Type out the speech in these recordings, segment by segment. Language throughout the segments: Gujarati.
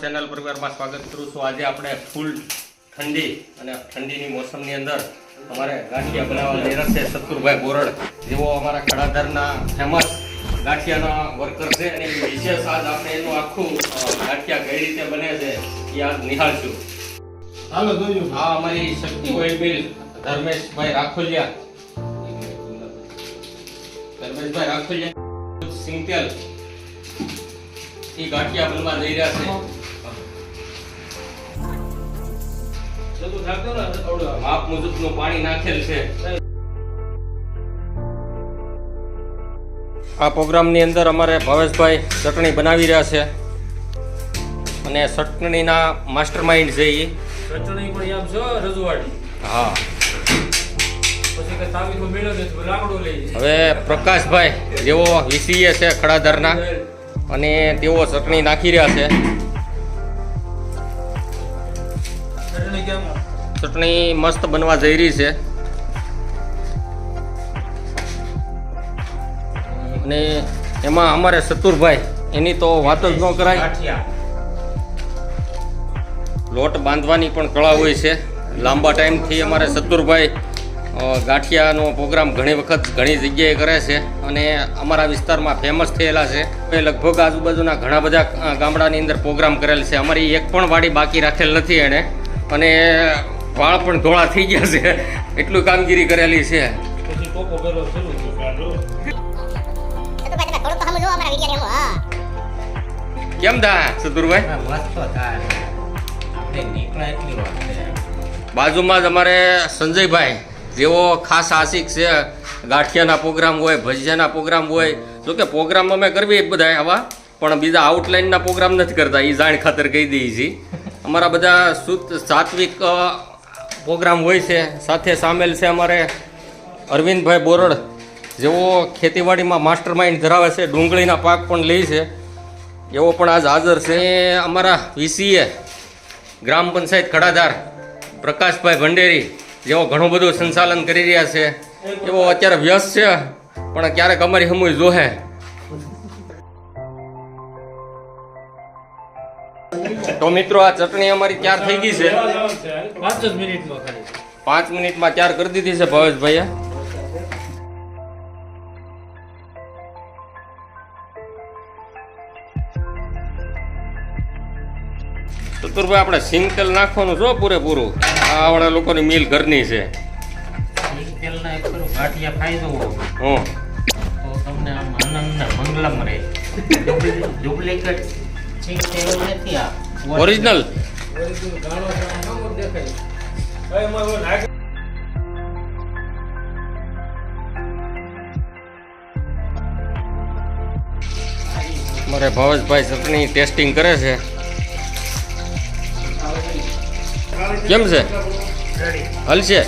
ચેનલ પરિવારમાં સ્વાગત કરું છું। આજે આપણે ફૂલ ઠંડી અને ઠંડીની મોસમની અંદર અમારે ગાંઠિયા બનાવવા જઈ રહ્યા છે સતુરભાઈ બોરડ, જેઓ અમારા ખડાધરના ફેમસ ગાંઠિયાના વર્કર છે અને વિશેષ આજ આપણે એનું આખું ગાંઠિયા કઈ રીતે બને છે એ આજ નિહાળશું। હાલો જોજો। હા, અમારી શક્તિ ઓઇલ મિલ ધર્મેશભાઈ રાખોલિયા સિંગતેલ એ ગાંઠિયા બનવા જઈ રહ્યા છે। માપ મુજબનું પાણી નાખેલ છે। આ પ્રોગ્રામની અંદર અમારે ભાવેશભાઈ ચટણી બનાવી રહ્યા છે અને ચટણીના માસ્ટરમાઇન્ડ છે એ ચટણી પણ આમ છો રજવાડી। હા, પછી કે તાવીથો મેળો ને લાકડો લઈ હવે પ્રકાશભાઈ જેઓ વીસીએ છે ખડાધરના અને તેઓ ચટણી નાખી રહ્યા છે। ચટણી કેમ ચટણી મસ્ત બનવા જઈ રહી છે અને એમાં અમારે સતુરભાઈ એની તો વાત જ ન કરાય। ગાંઠિયા લોટ બાંધવાની પણ કળા હોય છે। લાંબા ટાઈમથી અમારે સતુરભાઈ ગાંઠિયાનો પ્રોગ્રામ ઘણી વખત ઘણી જગ્યાએ કરે છે અને અમારા વિસ્તારમાં ફેમસ થયેલા છે। એ લગભગ આજુબાજુના ઘણા બધા ગામડાની અંદર પ્રોગ્રામ કરેલ છે। અમારી એક પણ વાડી બાકી રાખેલ નથી એણે અને વાળ પણ ધોળા થઈ ગયા છે, એટલું કામગીરી કરેલી છે। પછી ટોપો કરો શરૂ થયો કાઢો કેમ થા સતુરભાઈ? બાજુમાં જ અમારે સંજયભાઈ જેઓ ખાસ આશિક છે ગાંઠિયાના પ્રોગ્રામ હોય, ભજીયાના પ્રોગ્રામ હોય। જોકે પ્રોગ્રામ અમે કરવી બધા આવા, પણ બીજા આઉટલાઇનના પ્રોગ્રામ નથી કરતા, એ જાણ ખાતર કહી દઈએ છીએ। અમારા બધા શુદ્ધ સાત્વિક પ્રોગ્રામ હોય છે। સાથે સામેલ છે અમારે અરવિંદભાઈ બોરડ, જેઓ ખેતીવાડીમાં માસ્ટર માઇન્ડ ધરાવે છે, ડુંગળીના પાક પણ લે છે, એવો પણ આજ હાજર છે। અમારા વીસીએ ગ્રામ પંચાયત ખડાધાર પ્રકાશભાઈ ભંડેરી, જેઓ ઘણું બધું સંચાલન કરી રહ્યા છે, એવો અત્યારે વ્યસ્ત છે પણ ક્યારેક અમારી સમૂહ જોહે। તો મિત્રો, આ ચટણી અમારી તૈયાર થઈ ગઈ છે। 5 જ મિનિટમાં ખાલી 5 મિનિટમાં તૈયાર કરી દીધી છે ભાવેશભાઈએ। સતુરભાઈ, આપણે સિંગતેલ નાખવાનું છો પૂરેપૂરું? આવડા લોકોની મિલ ઘરની છે। તેલના એક થોડું ગાંઠિયા ખાઈ દો હં, તો તમને આમ આનંદ મંગલમ રહે। ડુપ્લિકેટ છે તેલ નથી આ ઓરિજિનલ। ગાણો સામો દેખાય ભાઈ મારો લાગે મારે ભાવેશભાઈ ચટણી ટેસ્ટિંગ કરે છે। કેમ છે? હલશે?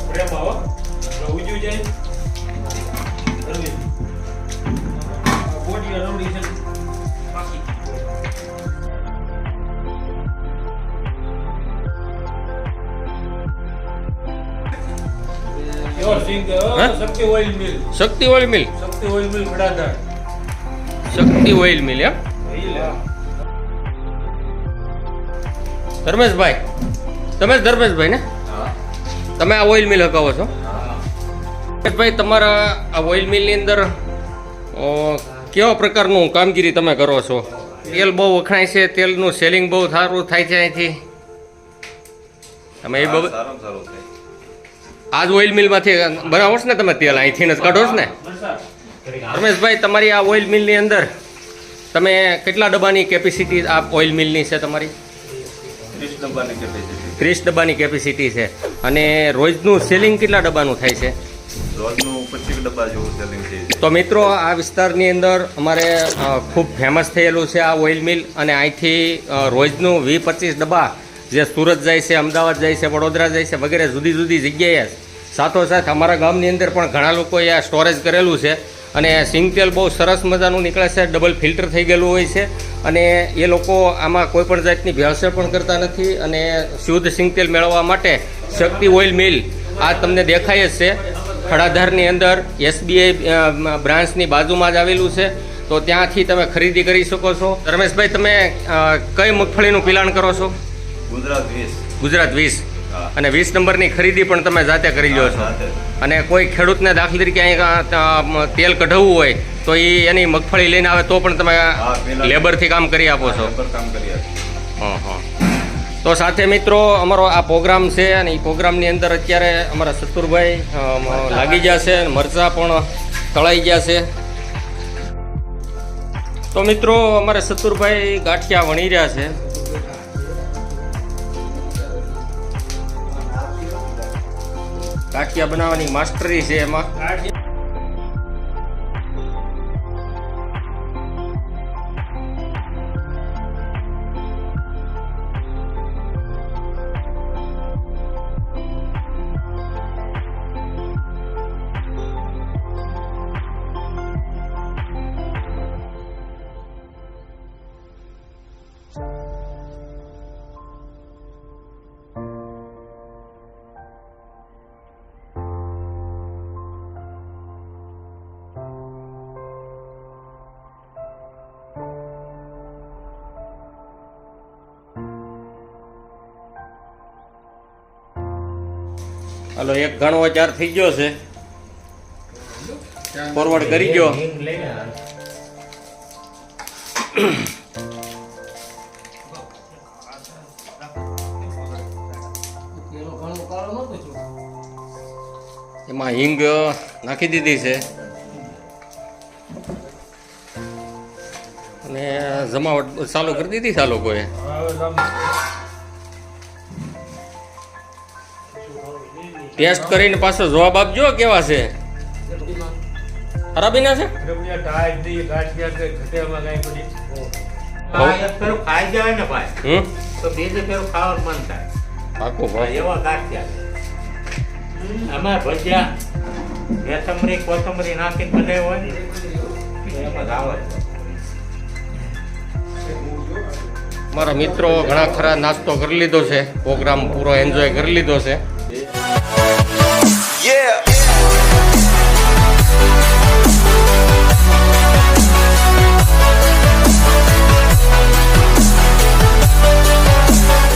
પ્રેમ આવો તો ઉજ્યું જાય અરવિંદ બોડી અરવડી છે પાકી યોર સિંગ હા? શક્તિ ઓઇલ મિલ શક્તિ ઓઇલ મિલ? શક્તિ ઓઇલ મિલ ખડાધાર શક્તિ ઓઇલ મિલ એમ? ધર્મેશભાઈ, તમે જ ધર્મેશભાઈ ને? તમે આ ઓઇલ મિલ હકાવો છો? ભાઈ, તમારા આ ઓઇલ મિલની અંદર કેવા પ્રકારનું કામગીરી તમે કરો છો? તેલ બહુ વખણાય છે, તેલનું સેલિંગ બહુ સારું થાય છે અહીંથી? તમે એ બાબત આજ ઓઇલ મિલમાંથી બનાવો છો ને તમે? તેલ અહીંથી જ કાઢો છો ને રમેશભાઈ? તમારી આ ઓઇલ મિલની અંદર તમે કેટલા ડબ્બાની કેપેસિટી આ ઓઇલ મિલની છે તમારી? 30 ડબ્બાની કેપેસિટી છે અને રોજનું સેલિંગ કેટલા ડબ્બાનું થાય છે? રોજનું 25 ડબ્બા જેવું સેલિંગ છે। તો મિત્રો, આ વિસ્તારની અંદર અમારે ખૂબ ફેમસ થયેલું છે આ ઓઇલ મિલ અને અહીંથી રોજનું 20-25 ડબ્બા જે સુરત જાય છે, અમદાવાદ જાય છે, વડોદરા જાય છે, વગેરે જુદી જુદી જગ્યાએ સાથોસાથ અમારા ગામની અંદર પણ ઘણા લોકોએ આ સ્ટોરેજ કરેલું છે અને સિંગતેલ બહુ સરસ મજાનું નીકળે છે, ડબલ ફિલ્ટર થઈ ગયેલું હોય છે અને એ લોકો આમાં કોઈ પણ જાતની ભેળસેળ પણ કરતા નથી અને શુદ્ધ સિંગતેલ મેળવવા માટે શક્તિ ઓઇલ મિલ આ તમને દેખાય જ છે। ખડાધારની અંદર SBI બ્રાન્ચની બાજુમાં જ આવેલું છે, તો ત્યાંથી તમે ખરીદી કરી શકો છો. રમેશભાઈ, તમે કઈ મગફળીનું પિલાણ કરો છો? ગુજરાત 20. ગુજરાત 20. હા. અને 20 નંબરની ખરીદી પણ તમે જાતે કરી લો છો. સાથે. અને કોઈ ખેડૂતને દાખલા તરીકે અહીં તેલ કઢાવવું હોય તો એની મગફળી લઈને આવે તો પણ તમે હા, પેલા- લેબરથી કામ કરી આપો છો. પર કામ કરી આપીએ. હા. તો સાથે મિત્રો અમારો આ પ્રોગ્રામ છે અને એ પ્રોગ્રામની અંદર અત્યારે અમારા સતુરભાઈ લાગી ગયા છે અને મરચાં પણ તળાઈ ગયા છે. તો મિત્રો અમારે સતુરભાઈ ગાંઠિયા વણી રહ્યા છે. ગાંઠિયા બનાવવાની માસ્ટરી છે એમાં. હાલો, એક ઘણો ચાર થઈ ગયો છે, ફોરવર્ડ કરી ગયો. હિંગ લઈને એનો ઘણો કાળો નહોતો થયો. એમાં હિંગ નાખી દીધી છે અને જમાવટ ચાલુ કરી દીધી છે આ લોકોએ. ટેસ્ટ કરીને પાછો જવાબ આપજો કેવા છે. ખરાબી ના છે? આ એક ફેરો ખાઈ જાય ને ભાઈ હમ તો બીજે ફેરો ખાવાનું મન થાય. પાકો ભાઈ. એવા ગાંઠિયા આમાં ભજીયા કોથમરી કોથમરી નાખીને બનાવ્યો હોય ને એમાં જ આવે. મારા મિત્રો ઘણા ખરા નાસ્તો કરી લીધો છે, પ્રોગ્રામ પૂરો એન્જોય કરી લીધો છે. Yeah.